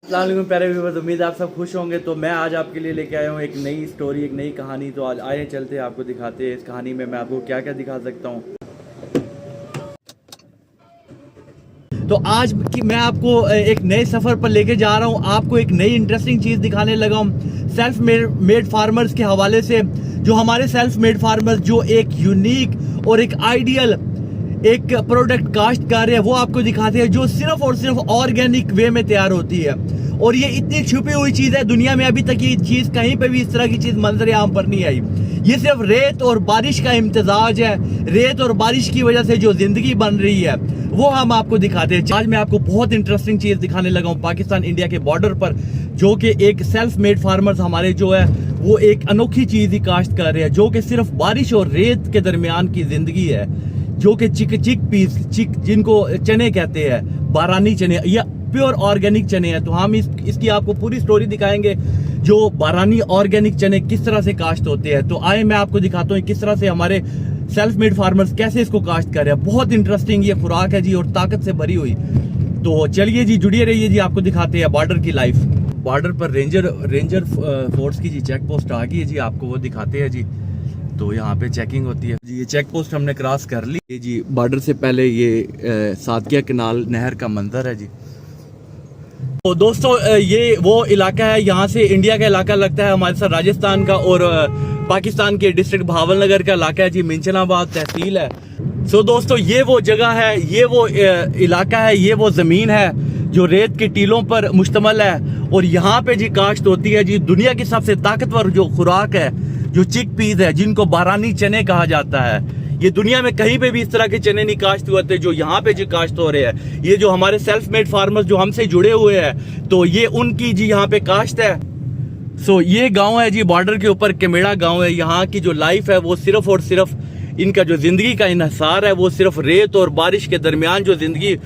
अस्सलाम वालेकुम प्यारे व्यूअर्स, उम्मीद आप सब खुश होंगे। तो मैं आज आपके लिए लेके आया हूँ एक नई स्टोरी, एक नई कहानी। तो आज आए चलते हैं, आपको दिखाते हैं इस कहानी में मैं आपको क्या क्या दिखा सकता हूँ। तो आज की मैं आपको एक नए सफ़र पर लेके जा रहा हूँ। आपको एक नई इंटरेस्टिंग चीज़ दिखाने लगा हूँ सेल्फ मेड फार्मर्स के हवाले से। जो हमारे सेल्फ मेड फार्मर्स जो एक यूनिक और एक आइडियल एक प्रोडक्ट कास्ट कर रहे हैं, वो आपको दिखाते हैं, जो सिर्फ और सिर्फ ऑर्गेनिक वे में तैयार होती है। और ये इतनी छुपी हुई चीज़ है, दुनिया में अभी तक ये चीज़ कहीं पे भी इस तरह की चीज़ मंजर आम पर नहीं आई। ये सिर्फ रेत और बारिश का इम्तजाज है। रेत और बारिश की वजह से जो जिंदगी बन रही है वो हम आपको दिखाते हैं। आज मैं आपको बहुत इंटरेस्टिंग चीज़ दिखाने लगा हूँ पाकिस्तान इंडिया के बॉर्डर पर, जो कि एक सेल्फ मेड फार्मर्स हमारे जो है वो एक अनोखी चीज़ ही काश्त कर रहे हैं, जो कि सिर्फ बारिश और रेत के दरमियान की जिंदगी है, जो कि चिक पीस जिनको चने कहते हैं, बारानी चने या प्योर ऑर्गेनिक चने हैं। तो हम इसकी आपको पूरी स्टोरी दिखाएंगे, जो बारानी ऑर्गेनिक चने किस तरह से काश्त होते हैं। तो आए मैं आपको दिखाता हूँ किस तरह से हमारे सेल्फ मेड फार्मर्स कैसे इसको काश्त कर रहे हैं। बहुत इंटरेस्टिंग ये खुराक है जी, और ताकत से भरी हुई। तो चलिए जी, जुड़िए रहिए जी, आपको दिखाते हैं बॉर्डर की लाइफ। बॉर्डर पर रेंजर फोर्स की जी चेक पोस्ट आ गई है जी, आपको वो दिखाते हैं जी। तो यहाँ पे चेकिंग होती है जी। ये चेक पोस्ट हमने क्रॉस कर ली ये जी। बॉर्डर से पहले ये सादकिया कनाल नहर का मंजर है जी। तो दोस्तों ये वो इलाका है, यहाँ से इंडिया का इलाका लगता है हमारे साथ, राजस्थान का और पाकिस्तान के डिस्ट्रिक्ट भावलनगर का इलाका है जी। मिंचनाबाद तहसील है। सो दोस्तों ये वो जगह है, ये वो इलाका है, ये वो ज़मीन है जो रेत के टीलों पर मुश्तमल है। और यहाँ पे जी काश्त होती है जी दुनिया की सबसे ताकतवर जो खुराक है, जो चिक पीस है, जिनको बारानी चने कहा जाता है। ये दुनिया में कहीं पे भी इस तरह के चने नहीं काश्त हुए थे जो यहाँ पे जी काश्त हो रहे हैं। ये जो हमारे सेल्फ मेड फार्मर्स जो हमसे जुड़े हुए हैं, तो ये उनकी जी यहाँ पे काश्त है। सो ये गांव है जी बॉर्डर के ऊपर, केमेड़ा गांव है। यहाँ की जो लाइफ है वो सिर्फ और सिर्फ इनका जो जिंदगी का इन्हिसार है वो सिर्फ रेत और बारिश के दरमियान जो जिंदगी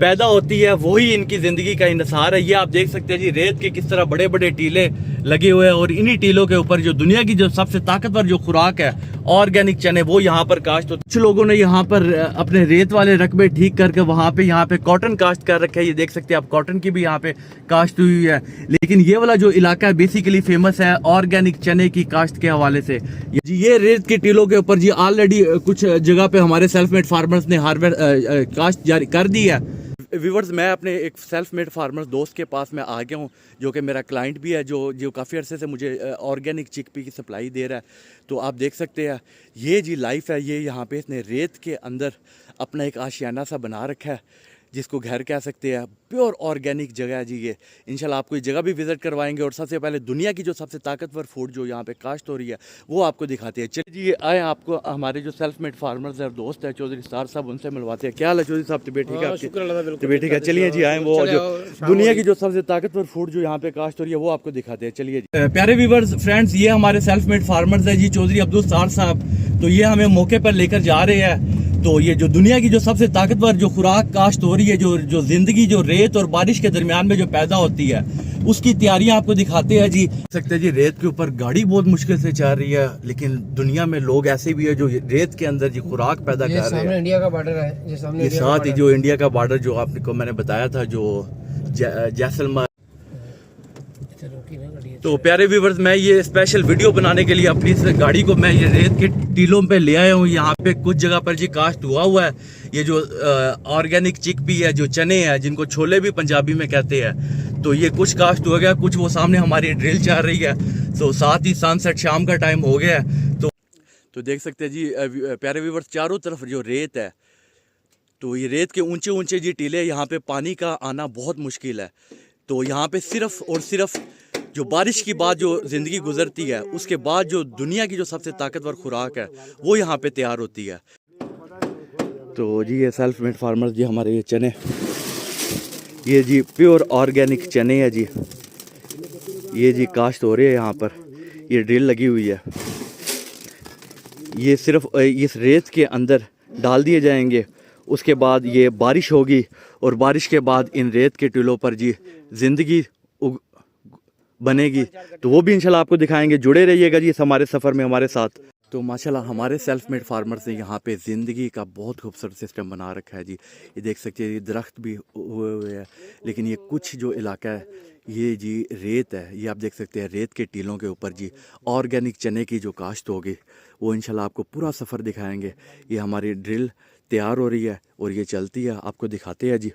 पैदा होती है वही इनकी जिंदगी का इन्हिसार है। ये आप देख सकते हैं जी, रेत के किस तरह बड़े बड़े टीले लगे हुए हैं, और इन्हीं टीलों के ऊपर जो दुनिया की जो सबसे ताकतवर जो खुराक है ऑर्गेनिक चने, वो यहाँ पर काश्त होते हैं। कुछ लोगों ने यहाँ पर अपने रेत वाले रकबे ठीक करके वहाँ पे यहाँ पे कॉटन काश्त कर रखा है। ये देख सकते हैं आप, कॉटन की भी यहाँ पे काश्त हुई है। लेकिन ये वाला जो इलाका है बेसिकली फेमस है ऑर्गेनिक चने की काश्त के हवाले से। ये रेत के टीलों के ऊपर जी ऑलरेडी कुछ जगह पे हमारे सेल्फ मेड फार्मर्स ने काश्त जारी कर दी है। व्यूवर्स, मैं अपने एक सेल्फ मेड फार्मर दोस्त के पास में आ गया हूँ, जो कि मेरा क्लाइंट भी है, जो काफ़ी अरसे से मुझे ऑर्गेनिक चिकपी की सप्लाई दे रहा है। तो आप देख सकते हैं ये जी लाइफ है। ये यहाँ पे इसने रेत के अंदर अपना एक आशियाना सा बना रखा है, जिसको घर कह सकते हैं। प्योर ऑर्गेनिक जगह है जी ये। इंशाल्लाह आपको ये जगह भी विजिट करवाएंगे, और सबसे पहले दुनिया की जो सबसे ताकतवर फूड जो यहाँ पे काश्त हो रही है वो आपको दिखाते हैं। चलिए जी, आए आपको हमारे जो सेल्फ मेड फार्मर्स है दोस्त है चौधरी सतार साहब, उनसे मिलवाते हैं। क्या हाल है चौधरी साहब? तबीयत ठीक है आपकी? तबीयत ठीक है। चलिए जी, आए वो जो दुनिया की जो सबसे ताकतवर फूड जो यहाँ पे काश्त हो रही है वो आपको दिखाते हैं। चलिए जी। प्यारे व्यूअर्स फ्रेंड्स, ये हमारे सेल्फ मेड फार्मर्स है जी, चौधरी अब्दुल सतार साहब। तो ये हमें मौके पर लेकर जा रहे हैं। तो ये जो दुनिया की जो सबसे ताकतवर जो खुराक काश्त हो रही है, जो जिंदगी जो रेत और बारिश के दरमियान में जो पैदा होती है, उसकी तैयारियां आपको दिखाते हैं जी। देख सकते हैं जी, रेत के ऊपर गाड़ी बहुत मुश्किल से चल रही है, लेकिन दुनिया में लोग ऐसे भी है जो रेत के अंदर जी खुराक पैदा कर रहे हैं। इंडिया का बॉर्डर है ये साथ ही जो इंडिया का बॉर्डर जो आपको मैंने बताया था, जो जैसलमेर। तो प्यारे व्यूवर्स, मैं ये स्पेशल वीडियो बनाने के लिए अपनी इस गाड़ी को मैं ये रेत के टीलों पे ले आया हूँ। यहाँ पे कुछ जगह पर जी काश्त हुआ है। ये जो ऑर्गेनिक चिकपी है, जो चने हैं, जिनको छोले भी पंजाबी में कहते हैं, तो ये कुछ काश्त हो गया, कुछ वो सामने हमारी ड्रिल चल रही है। तो साथ ही सनसेट शाम का टाइम हो गया है। तो देख सकते हैं जी प्यारे व्यूवर्स, चारों तरफ जो रेत है, तो ये रेत के ऊंचे ऊंचे जी टीले, यहाँ पे पानी का आना बहुत मुश्किल है। तो यहाँ पे सिर्फ और सिर्फ जो बारिश की बाद जो ज़िंदगी गुजरती है, उसके बाद जो दुनिया की जो सबसे ताकतवर खुराक है वो यहाँ पे तैयार होती है। तो जी ये सेल्फ मेड फार्मर्स जी हमारे ये चने, ये जी प्योर ऑर्गेनिक चने हैं जी। ये जी काश्त हो रहे हैं यहाँ पर, ये ड्रिल लगी हुई है। ये सिर्फ इस रेत के अंदर डाल दिए जाएंगे, उसके बाद ये बारिश होगी, और बारिश के बाद इन रेत के टीलों पर जी ज़िंदगी बनेगी। तो वो भी इंशाल्लाह आपको दिखाएंगे। जुड़े रहिएगा जी इस हमारे सफ़र में हमारे साथ। तो माशाल्लाह हमारे सेल्फ मेड फार्मर्स ने यहाँ पे ज़िंदगी का बहुत खूबसूरत सिस्टम बना रखा है जी। ये देख सकते हैं, ये दरख्त भी हुए हुए हैं, लेकिन ये कुछ जो इलाका है ये जी रेत है। ये आप देख सकते हैं, रेत के टीलों के ऊपर जी ऑर्गेनिक चने की जो काश्त होगी वो इंशाल्लाह आपको पूरा सफ़र दिखाएंगे। ये हमारी ड्रिल तैयार हो रही है और ये चलती है, आपको दिखाते हैं जी।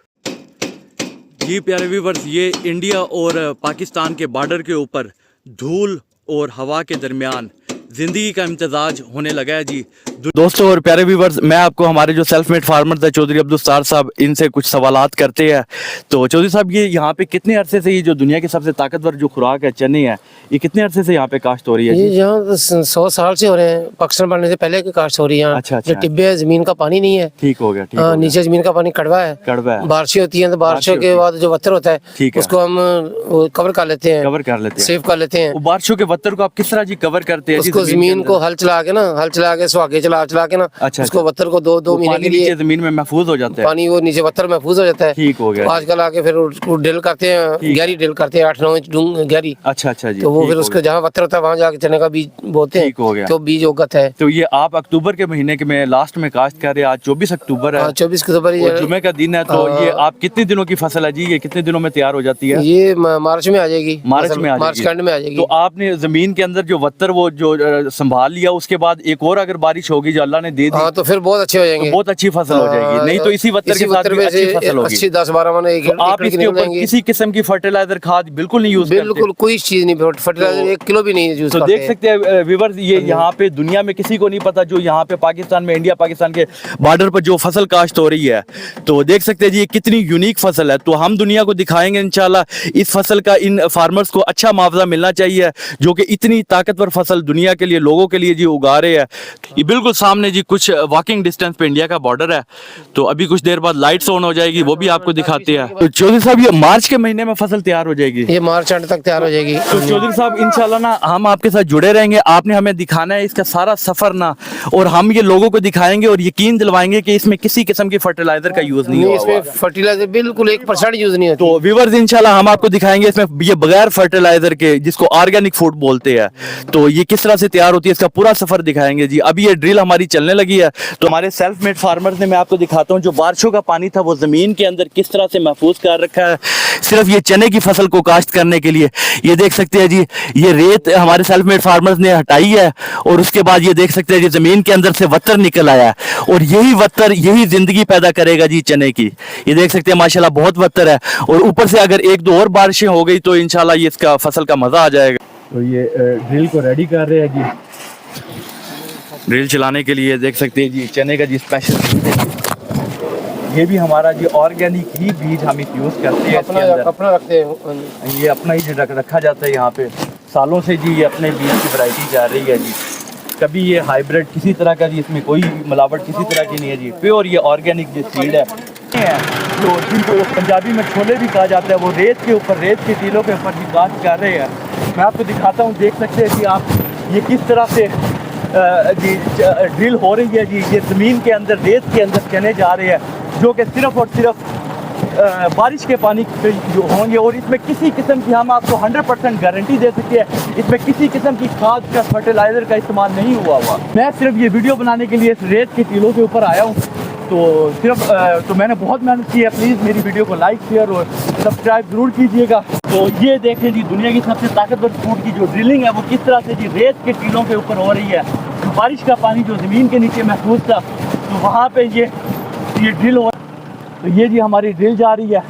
जी प्यारे व्यूवर्स, ये इंडिया और पाकिस्तान के बॉर्डर के ऊपर धूल और हवा के दरमियान ज़िंदगी का इम्तजाज होने लगा है जी। दोस्तों और प्यारे व्यूवर्स, मैं आपको हमारे जो सेल्फ मेड फार्मर्स है चौधरी अब्दुल सत्तार साहब, इनसे कुछ सवालात करते हैं। तो चौधरी साहब, ये यहाँ पे कितने अरसे से ये जो दुनिया की सबसे ताकतवर जो खुराक है चने है, ये कितने अरसे से यहाँ पे काश्त हो रही है? ये यहाँ 100 साल से हो रहे हैं। पाकिस्तान बनने से पहले की काश्त हो रही है। अच्छा। जो टिब्बे है, जमीन का पानी नहीं है। ठीक हो गया, ठीक हो गया। नीचे जमीन का पानी कड़वा है। बारिशें होती हैं तो बारिशों के बाद जो वत्तर होता है उसको हम कवर कर लेते हैं, सेव कर लेते हैं। बारिशों के वत्तर को आप किस तरह जी कवर करते हैं? उसको जमीन को हल चला के सुहागे चला के ना, उसको वत्तर को दो महीने के लिए जमीन में महफूज हो जाता है। पानी वो नीचे वत्तर महफूज हो जाता है। ठीक हो गया। आजकल आके फिर उसको ड्रिल करते हैं, गहरी ड्रिल करते हैं, 8-9 इंच गहरी। अच्छा जी। तो वो फिर उसको जहाँ वत्तर होता है वहाँ जाके चने का बीज बोते हैं। ठीक हो गया। तो बीज उगत है। तो ये आप अक्टूबर के महीने के में लास्ट में काश्त कर रहे हैं। आज 24 अक्टूबर है। 24 अक्टूबर जुमे का दिन है। तो ये आप कितने दिनों की फसल है जी? ये कितने दिनों में तैयार हो जाती है? ये मार्च में आ जाएगी। मार्च के एंड में आ जाएगी। तो आपने जमीन के अंदर जो वत्तर वो जो संभाल लिया, उसके बाद एक और अगर बारिश होगी जो अल्लाह ने दे दी, तो फिर बहुत अच्छे हो जाएंगे, तो बहुत अच्छी फसल हो जाएगी। नहीं तो इसी वत्तर के साथ भी अच्छी फसल होगी। 10-12 मन आप इसके ऊपर किसी किस्म की फर्टिलाइजर खाद बिल्कुल नहीं यूज करते? बिल्कुल कोई चीज नहीं, फर्टिलाइजर 1 किलो भी नहीं यूज करते। तो देख सकते हैं व्यूअर्स, ये यहाँ पे दुनिया में किसी को नहीं पता जो यहाँ पे पाकिस्तान में, इंडिया पाकिस्तान के बॉर्डर पर जो फसल काश्त हो रही है। तो देख सकते हैं जी, ये कितनी यूनिक फसल है। तो हम दुनिया को दिखाएंगे इंशाल्लाह इस फसल का। इन फार्मर्स को अच्छा मुआवजा मिलना चाहिए जो कि इतनी ताकतवर फसल दुनिया के लिए, लोगों के लिए जी उगा रहे हैं। ये बिल्कुल सामने जी कुछ वॉकिंग डिस्टेंस पे इंडिया का बॉर्डर है। तो अभी कुछ देर बाद लाइट्स ऑन हो जाएगी, वो भी आपको दिखाते हैं। तो चौधरी साहब, ये मार्च के महीने में फसल तैयार हो जाएगी? ये मार्च एंड तक तैयार हो जाएगी। तो चौधरी साहब इंशाल्लाह ना हम आपके साथ जुड़े रहेंगे। आपने हमें दिखाना है इसका सारा सफर ना, और हम ये लोगों को दिखाएंगे और यकीन दिलवाएंगे कि इसमें किसी किस्म की फर्टिलाइजर का यूज नहीं होगा। इसमें फर्टिलाइजर बिल्कुल 1% यूज नहीं होता। तो व्यूअर्स इंशाल्लाह हम आपको दिखाएंगे इसमें ये बगैर फर्टिलाइजर के, जिसको ऑर्गेनिक फूड बोलते हैं, तो ये किस तरह से तैयार होती है, इसका पूरा सफर दिखाएंगे जी। अभी ये ड्रिल हमारी चलने लगी है। तो हमारे सेल्फ मेड फार्मर्स ने, मैं आपको दिखाता हूँ, जो बारिशों का पानी था वो जमीन के अंदर किस तरह से महफूज कर रखा है सिर्फ ये चने की फसल को काश्त करने के लिए। ये देख सकते हैं जी, ये रेत हमारे सेल्फ मेड फार्मर्स ने हटाई है और उसके बाद ये देख सकते हैं जी जमीन के अंदर से वत्तर निकल आया है और यही वत्तर, यही जिंदगी पैदा करेगा जी चने की। ये देख सकते हैं माशाल्लाह बहुत वत्तर है और ऊपर से अगर 1-2 और बारिशें हो गई तो इंशाल्लाह ये इसका फसल का मजा आ जाएगा। तो ये ड्रिल को रेडी कर रहे हैं जी, ड्रिल चलाने के लिए। देख सकते हैं जी चने का जी स्पेशल, ये भी हमारा जी ऑर्गेनिक ही बीज हम यूज करते हैं। अपना रखते हैं, ये अपना ही रखा जाता है यहाँ पे। सालों से जी ये अपने बीज की वैरायटी जा रही है जी। कभी ये हाइब्रिड किसी तरह का जी, इसमें कोई मिलावट किसी तरह की नहीं है जी। प्योर ये ऑर्गेनिक जो सीड है तो जिनको पंजाबी में छोले भी कहा जाता है, वो रेत के ऊपर, रेत के टीलों के ऊपर जी काश्त कर रहे हैं। मैं आपको दिखाता हूँ, देख सकते हैं जी आप, ये किस तरह से जी ड्रिल हो रही है जी। ये ज़मीन के अंदर, रेत के अंदर चने जा रहे हैं जो कि सिर्फ और सिर्फ बारिश के पानी पे जो होंगे। और इसमें किसी किस्म की, हम आपको 100% गारंटी दे सकते हैं, इसमें किसी किस्म की खाद का, फर्टिलाइज़र का इस्तेमाल नहीं हुआ। मैं सिर्फ ये वीडियो बनाने के लिए इस रेत के टीलों के ऊपर आया हूँ। तो सिर्फ तो मैंने बहुत मेहनत की है। प्लीज़ मेरी वीडियो को लाइक, शेयर और सब्सक्राइब ज़रूर कीजिएगा। तो ये देखें जी, दुनिया की सबसे ताकतवर फूड की जो ड्रिलिंग है वो किस तरह से जी रेत के टीलों के ऊपर हो रही है। बारिश का पानी जो ज़मीन के नीचे महफूज था, तो वहाँ पे ये ड्रिल हो, तो ये जी हमारी ड्रिल जा रही है।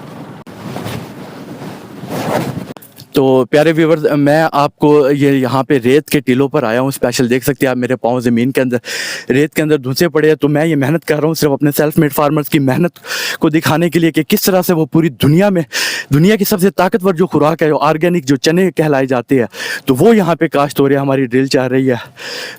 तो प्यारे व्यूवर्स, मैं आपको ये यहाँ पे रेत के टीलों पर आया हूँ स्पेशल। देख सकते हैं आप मेरे पाँव ज़मीन के अंदर, रेत के अंदर धुंसे पड़े हैं। तो मैं ये मेहनत कर रहा हूँ सिर्फ अपने सेल्फ मेड फार्मर्स की मेहनत को दिखाने के लिए कि किस तरह से वो पूरी दुनिया में, दुनिया की सबसे ताकतवर जो खुराक है, जो ऑर्गेनिक जो चने कहलाए जाते हैं, तो वो यहाँ पे काश्त हो रहे हैं, हमारी ड्रिल चल रही है।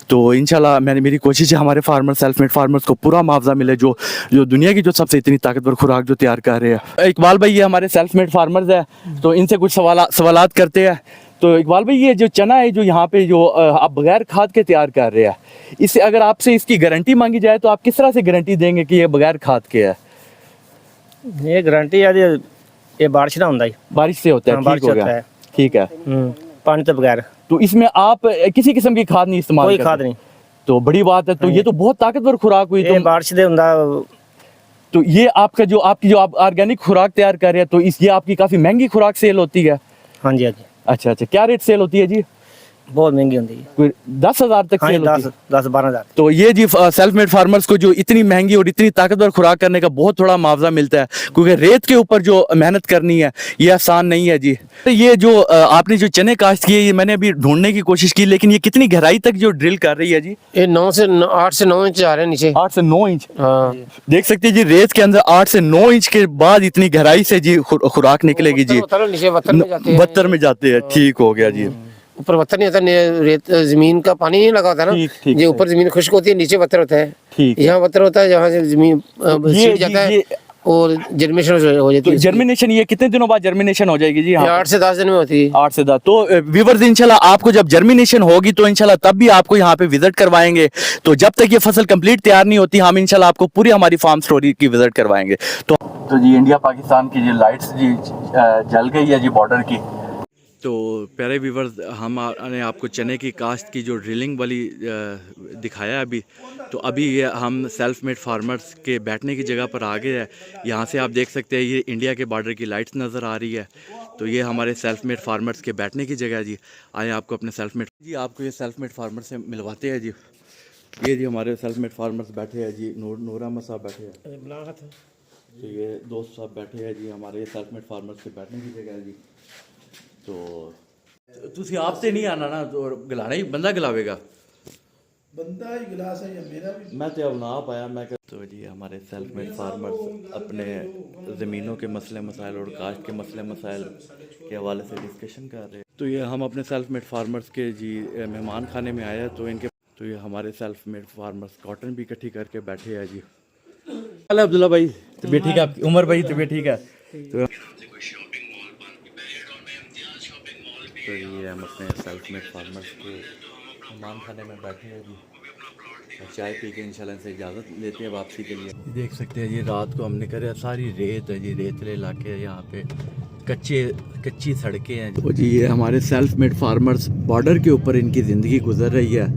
तो इंशाल्लाह मेरी कोशिश है हमारे फार्मर, सेल्फ मेड फार्मर्स को पूरा मुआवजा मिले जो दुनिया की जो सबसे इतनी ताकतवर खुराक जो तैयार कर रहे हैं। इकबाल भाई ये हमारे सेल्फ मेड फार्मर्स है, तो इनसे कुछ सवालात करते हैं। तो इकबाल भाई, ये जो चना है जो यहाँ पे जो आप बगैर खाद के तैयार कर रहे हैं, इससे अगर आपसे इसकी गारंटी मांगी जाए तो आप किस तरह से गारंटी देंगे कि ये बगैर खाद के है? ये गारंटी है ये बारिश ना होता है, बारिश से होता है। ठीक हो गया, ठीक है। पानी तो बगैर। तो इसमें आप किसी किस्म की खाद नहीं इस्तेमाल कोई करते? खाद नहीं। तो बड़ी बात है। तो ये तो बहुत ताकतवर खुराक हुई। ये बारिश दे हुंदा। तो ये आपका जो आपकी जो आप ऑर्गेनिक खुराक तैयार कर रहे हैं, तो ये आपकी काफी महंगी खुराक सेल होती है? हाँ जी, हाँ जी। अच्छा अच्छा, क्या रेट सेल होती है जी? बहुत महंगी होती है, कोई 10,000 तक सेल होती है? 10-12,000। तो ये जी सेल्फ मेड फार्मर्स को जो इतनी महंगी और इतनी ताकतवर खुराक करने का बहुत थोड़ा मुआवजा मिलता है, क्योंकि रेत के ऊपर जो मेहनत करनी है ये आसान नहीं है जी। तो ये जो आपने जो चने काश्त किए, ये मैंने अभी ढूंढने की कोशिश की, लेकिन ये कितनी गहराई तक जो ड्रिल कर रही है जी? ये 8 से 9 इंच जा रहे हैं नीचे। 8 से 9 इंच? हाँ, देख सकते हैं जी, रेत के अंदर 8 से 9 इंच के बाद इतनी गहराई से जी खुराक निकलेगी जी। नीचे वत्तर में जाते हैं। वत्तर में जाते हैं, ठीक हो गया जी। ऊपर वत्तर नहीं होता, रेत जमीन का पानी नहीं लगा होता ना, ये ऊपर जमीन खुश्क होती है, नीचे वत्तर होता है। यहाँ वत्तर होता है जहाँ से जमीन सीट जाता है और जर्मिनेशन हो जाती है। जर्मिनेशन ये कितने दिनों बाद जर्मिनेशन हो जाएगी जी? 8 से 10 दिन में होती है। 8 से 10। तो व्यूअर्स, इंशाल्लाह आपको जब जर्मिनेशन होगी तो इंशाल्लाह तब भी आपको यहाँ पे विजिट करवाएंगे। तो जब तक ये फसल कंप्लीट तैयार नहीं होती, हम इंशाल्लाह आपको पूरी हमारी फार्म स्टोरी की विजिट करवाएंगे। तो जी इंडिया पाकिस्तान की जी लाइट्स जी जल गई है जी बॉर्डर की। तो प्यारे व्यूअर्स, हमने आपको चने की काश्त की जो ड्रिलिंग वाली दिखाया अभी, तो अभी ये हम सेल्फ मेड फार्मर्स के बैठने की जगह पर आ गए हैं। यहाँ से आप देख सकते हैं ये इंडिया के बॉर्डर की लाइट्स नज़र आ रही है। तो ये हमारे सेल्फ मेड फार्मर्स के बैठने की जगह है जी। आए आपको अपने सेल्फ मेड जी आपको ये सेल्फ मेड फार्मर से मिलवाते हैं जी। ये जी हमारे सेल्फ मेड फार्मर्स बैठे हैं जी। नूर अहमद साहब बैठे हैं, तो ये दोस्त साहब बैठे हैं जी। हमारे सेल्फ मेड फार्मर्स के बैठने की जगह है जी। तो ਤੁਸੀਂ ਆਪ ਤੇ ਨਹੀਂ ਆਣਾ ਨਾ, तो गिलाना ही बंदा गिलावेगा, बंदा ही गिला सा या मेरा भी। मैं तो अब ना पाया मैं तो जी हमारे सेल्फ मेड फार्मर्स अपने ज़मीनों के मसले मसाइल और काश्त के मसले मसाइल के हवाले से डिस्कशन कर रहे हैं। तो ये हम अपने सेल्फ मेड फार्मर्स के जी मेहमान खाने में आए हैं। तो इनके तो ये हमारे सेल्फ मेड फार्मर्स कॉटन भी इकट्ठी करके बैठे हैं जी। हेलो अब्दुल्ला भाई, तबीयत ठीक है आपकी? उमर भाई तबीयत ठीक है? तो ये हम अपने सेल्फ मेड फार्मर्स के मेहमान खाने में बैठे हैं जी, और चाय पी के इंशाल्लाह से इजाज़त लेते हैं वापसी के लिए। देख सकते हैं जी, रात को हमने करे सारी रेत है जी, रेतले इलाके हैं यहाँ पे, कच्ची सड़कें हैं। तो जी ये हमारे सेल्फ मेड फार्मर्स बॉर्डर के ऊपर इनकी ज़िंदगी गुजर रही है।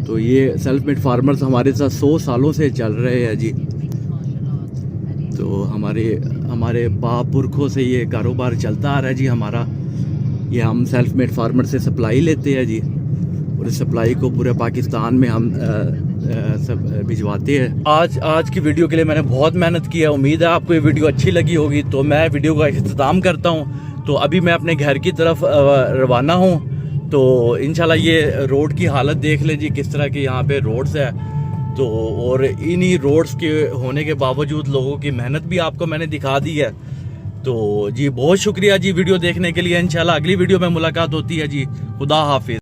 तो ये सेल्फ मेड फार्मर्स हमारे साथ 100 सालों से चल रहे हैं जी। तो हमारे बाप पुरखों से ये कारोबार चलता आ रहा है जी हमारा। ये हम सेल्फ मेड फार्मर से सप्लाई लेते हैं जी, और इस सप्लाई को पूरे पाकिस्तान में हम सब भिजवाते हैं। आज की वीडियो के लिए मैंने बहुत मेहनत की है। उम्मीद है आपको ये वीडियो अच्छी लगी होगी। तो मैं वीडियो का इख्तिताम करता हूँ। तो अभी मैं अपने घर की तरफ रवाना हूँ। तो इंशाल्लाह ये रोड की हालत देख लें जी, किस तरह के यहाँ पे रोड्स है। तो और इन्हीं रोड्स के होने के बावजूद लोगों की मेहनत भी आपको मैंने दिखा दी है। तो जी बहुत शुक्रिया जी वीडियो देखने के लिए। इंशाल्लाह अगली वीडियो में मुलाकात होती है जी। खुदा हाफिज।